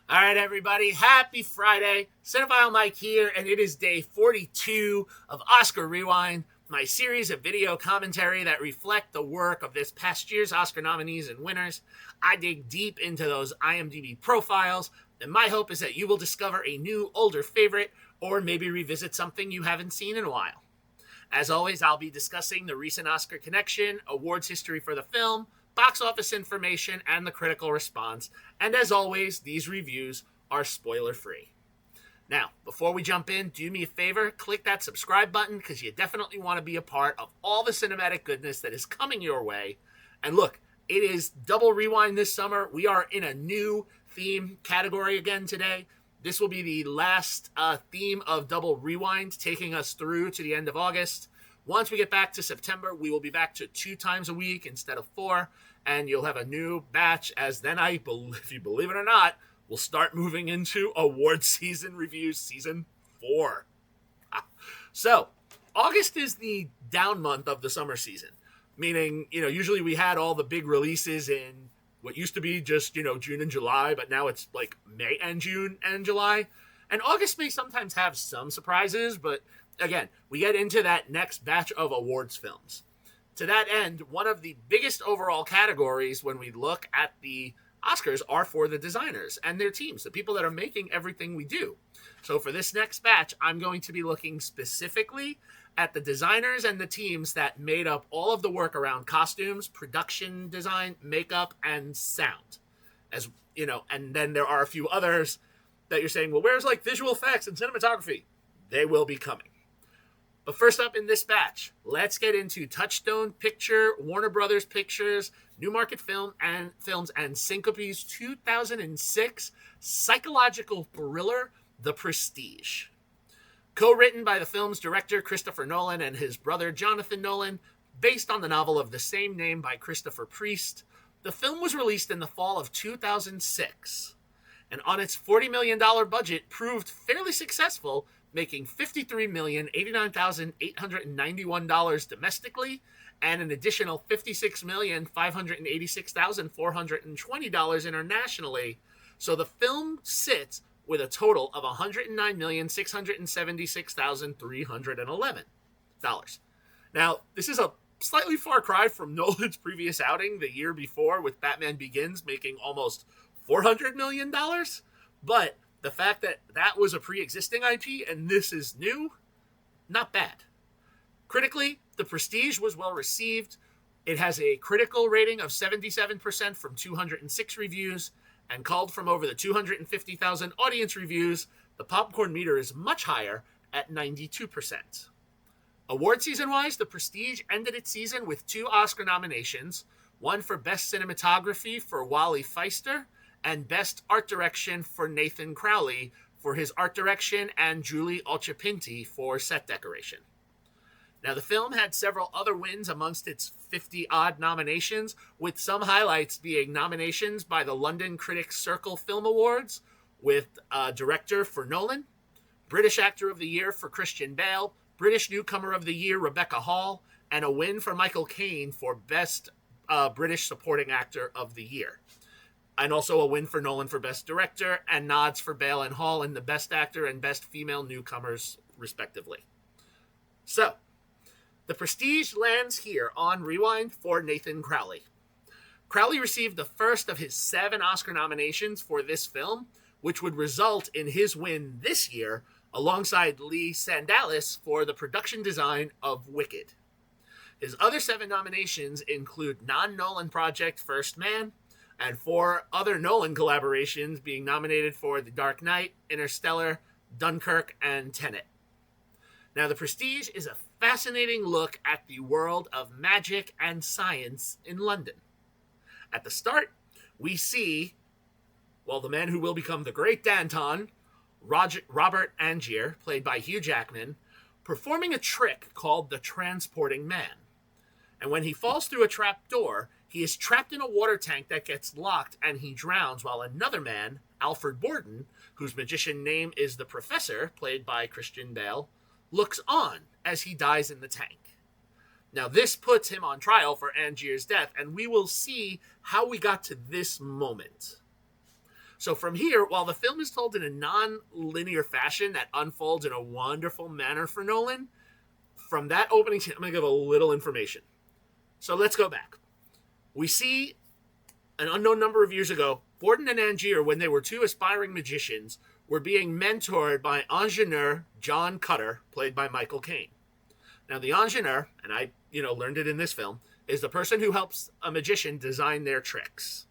All right, everybody. Happy Friday. Cinephile Mike here, and it is day 42 of Oscar Rewind, my series of video commentary that reflect the work of this past year's Oscar nominees and winners. I dig deep into those IMDb profiles, and my hope is that you will discover a new, older favorite, or maybe revisit something you haven't seen in a while. As always, I'll be discussing the recent Oscar connection, awards history for the film, box office information, and the critical response. And as always, these reviews are spoiler free. Now, before we jump in, do me a favor, click that subscribe button because you definitely want to be a part of all the cinematic goodness that is coming your way. And look, it is double rewind this summer. We are in a new theme category again today. This will be the last theme of double rewind, taking us through to the end of August. Once we get back to September, we will be back to 2 times a week instead of 4, and you'll have a new batch as then if you believe it or not, we'll start moving into award season reviews season 4. So, August is the down month of the summer season, meaning, usually we had all the big releases in what used to be just, June and July, but now it's like May and June and July. And August may sometimes have some surprises, but again, we get into that next batch of awards films. To that end, one of the biggest overall categories when we look at the Oscars are for the designers and their teams, the people that are making everything we do. So for this next batch, I'm going to be looking specifically at the designers and the teams that made up all of the work around costumes, production design, makeup, and sound. And then there are a few others that you're saying, well, where's like visual effects and cinematography? They will be coming. But first up in this batch, let's get into Touchstone Picture, Warner Brothers Pictures, Newmarket Films, and Syncope's 2006 psychological thriller, The Prestige. Co-written by the film's director Christopher Nolan and his brother Jonathan Nolan, based on the novel of the same name by Christopher Priest, the film was released in the fall of 2006, and on its $40 million budget proved fairly successful, making $53,089,891 domestically and an additional $56,586,420 internationally. So the film sits with a total of $109,676,311. Now, this is a slightly far cry from Nolan's previous outing the year before with Batman Begins making almost $400 million, but the fact that that was a pre-existing IP and this is new, not bad. Critically, The Prestige was well received. It has a critical rating of 77% from 206 reviews, and called from over the 250,000 audience reviews, the popcorn meter is much higher at 92%. Award season-wise, The Prestige ended its season with 2 Oscar nominations, one for Best Cinematography for Wally Feister, and Best Art Direction for Nathan Crowley for his art direction, and Julie Olchapinti for set decoration. Now, the film had several other wins amongst its 50-odd nominations, with some highlights being nominations by the London Critics Circle Film Awards, with Director for Nolan, British Actor of the Year for Christian Bale, British Newcomer of the Year Rebecca Hall, and a win for Michael Caine for Best British Supporting Actor of the Year. And also a win for Nolan for Best Director, and nods for Bale and Hall in the Best Actor and Best Female Newcomers, respectively. So, The Prestige lands here on Rewind for Nathan Crowley. Crowley received the first of his 7 Oscar nominations for this film, which would result in his win this year alongside Lee Sandalis for the production design of Wicked. His other 7 nominations include non-Nolan project First Man, and 4 other Nolan collaborations being nominated for The Dark Knight, Interstellar, Dunkirk, and Tenet. Now, The Prestige is a fascinating look at the world of magic and science in London. At the start, we see, the man who will become the Great Danton, Robert Angier, played by Hugh Jackman, performing a trick called the Transporting Man. And when he falls through a trap door, he is trapped in a water tank that gets locked and he drowns, while another man, Alfred Borden, whose magician name is the Professor, played by Christian Bale, looks on as he dies in the tank. Now, this puts him on trial for Angier's death, and we will see how we got to this moment. So from here, while the film is told in a non-linear fashion that unfolds in a wonderful manner for Nolan, from that opening scene, I'm going to give a little information. So let's go back. We see an unknown number of years ago, Borden and Angier, when they were two aspiring magicians, were being mentored by ingénieur John Cutter, played by Michael Caine. Now, the ingénieur, and I, learned it in this film, is the person who helps a magician design their tricks.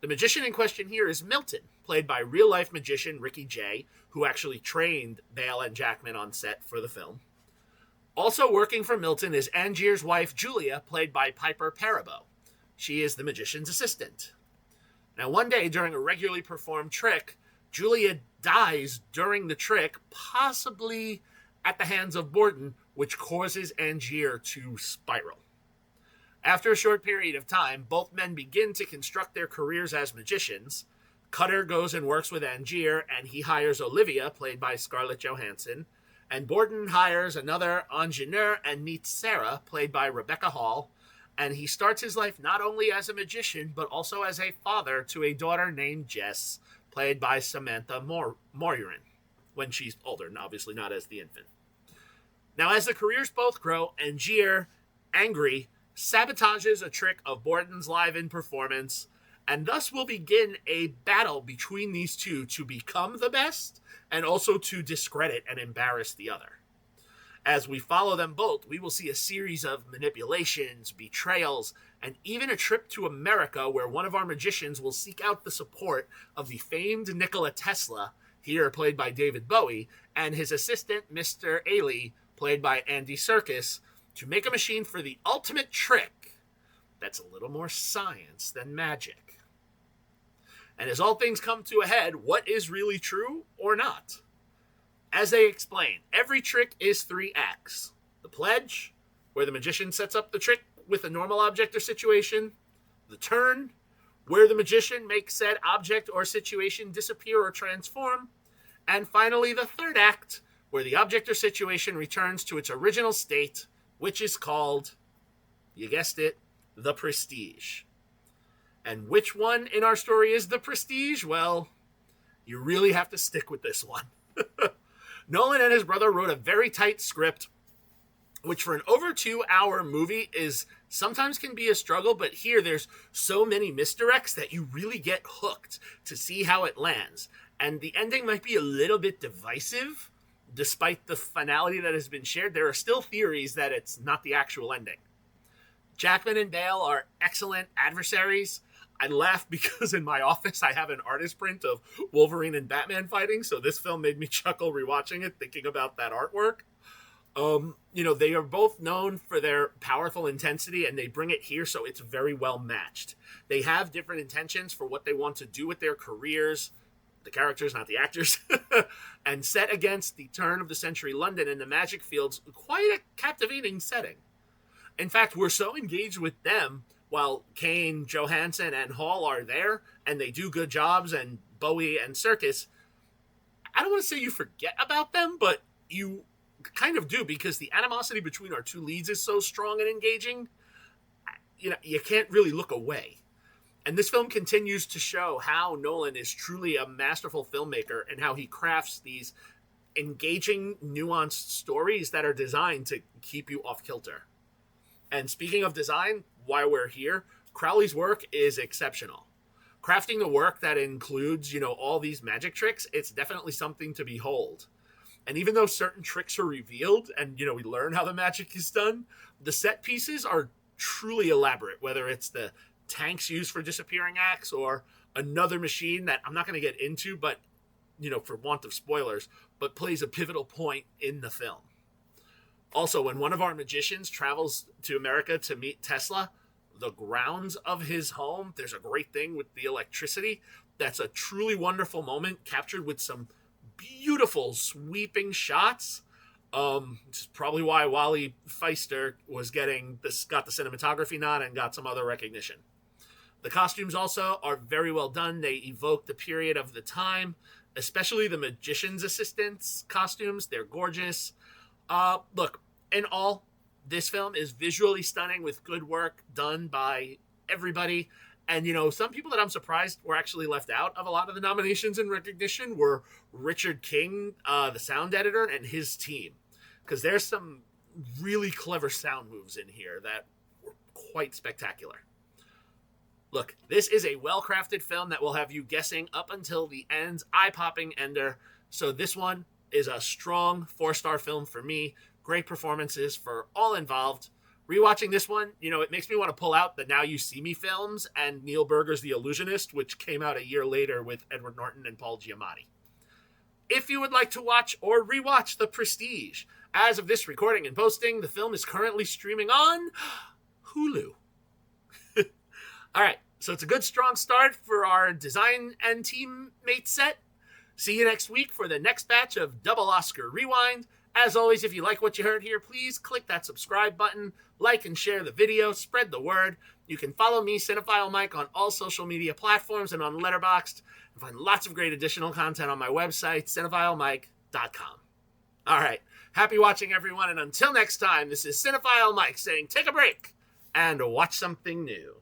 The magician in question here is Milton, played by real-life magician Ricky Jay, who actually trained Bale and Jackman on set for the film. Also working for Milton is Angier's wife, Julia, played by Piper Perabo. She is the magician's assistant. Now, one day during a regularly performed trick, Julia dies during the trick, possibly at the hands of Borden, which causes Angier to spiral. After a short period of time, both men begin to construct their careers as magicians. Cutter goes and works with Angier, and he hires Olivia, played by Scarlett Johansson, and Borden hires another ingénieur and meets Sarah, played by Rebecca Hall, and he starts his life not only as a magician, but also as a father to a daughter named Jess, played by Samantha Morin, when she's older, and obviously not as the infant. Now, as the careers both grow, Angier, angry, sabotages a trick of Borden's live-in performance, and thus will begin a battle between these two to become the best and also to discredit and embarrass the other. As we follow them both, we will see a series of manipulations, betrayals, and even a trip to America where one of our magicians will seek out the support of the famed Nikola Tesla, here played by David Bowie, and his assistant, Mr. Ailey, played by Andy Serkis, to make a machine for the ultimate trick that's a little more science than magic. And as all things come to a head, what is really true or not? As they explain, every trick is 3 acts. The pledge, where the magician sets up the trick with a normal object or situation. The turn, where the magician makes said object or situation disappear or transform. And finally, the third act, where the object or situation returns to its original state, which is called, you guessed it, the prestige. And which one in our story is the prestige? Well, you really have to stick with this one. Nolan and his brother wrote a very tight script, which for an over 2-hour movie is sometimes can be a struggle, but here there's so many misdirects that you really get hooked to see how it lands. And the ending might be a little bit divisive. Despite the finality that has been shared, there are still theories that it's not the actual ending. Jackman and Bale are excellent adversaries. I laugh because in my office I have an artist print of Wolverine and Batman fighting, so this film made me chuckle rewatching it, thinking about that artwork. They are both known for their powerful intensity, and they bring it here, so it's very well matched. They have different intentions for what they want to do with their careers, the characters, not the actors, and set against the turn of the century London and the magic fields, quite a captivating setting. In fact, we're so engaged with them while Caine, Johansson, and Hall are there, and they do good jobs, and Bowie and Serkis. I don't want to say you forget about them, but you kind of do, because the animosity between our two leads is so strong and engaging, you can't really look away. And this film continues to show how Nolan is truly a masterful filmmaker and how he crafts these engaging, nuanced stories that are designed to keep you off kilter. And speaking of design, while we're here, Crowley's work is exceptional. Crafting the work that includes, all these magic tricks, it's definitely something to behold. And even though certain tricks are revealed and, we learn how the magic is done, the set pieces are truly elaborate, whether it's the tanks used for disappearing acts or another machine that I'm not going to get into, but, for want of spoilers, but plays a pivotal point in the film. Also, when one of our magicians travels to America to meet Tesla, the grounds of his home, there's a great thing with the electricity. That's a truly wonderful moment captured with some beautiful sweeping shots. This is probably why Wally Feister got the cinematography nod and got some other recognition. The costumes also are very well done. They evoke the period of the time, especially the magician's assistants' costumes. They're gorgeous. Look, in all, this film is visually stunning with good work done by everybody. And, some people that I'm surprised were actually left out of a lot of the nominations and recognition were Richard King, the sound editor, and his team. Because there's some really clever sound moves in here that were quite spectacular. Look, this is a well-crafted film that will have you guessing up until the end's eye-popping ender. So this one is a strong 4-star film for me. Great performances for all involved. Rewatching this one, it makes me want to pull out the Now You See Me films and Neil Berger's The Illusionist, which came out a year later with Edward Norton and Paul Giamatti. If you would like to watch or rewatch The Prestige, as of this recording and posting, the film is currently streaming on Hulu. All right, so it's a good, strong start for our design and teammate set. See you next week for the next batch of Double Oscar Rewind. As always, if you like what you heard here, please click that subscribe button, like and share the video, spread the word. You can follow me, Cinephile Mike, on all social media platforms and on Letterboxd, and find lots of great additional content on my website, cinephilemike.com. All right, happy watching, everyone, and until next time, this is Cinephile Mike saying take a break and watch something new.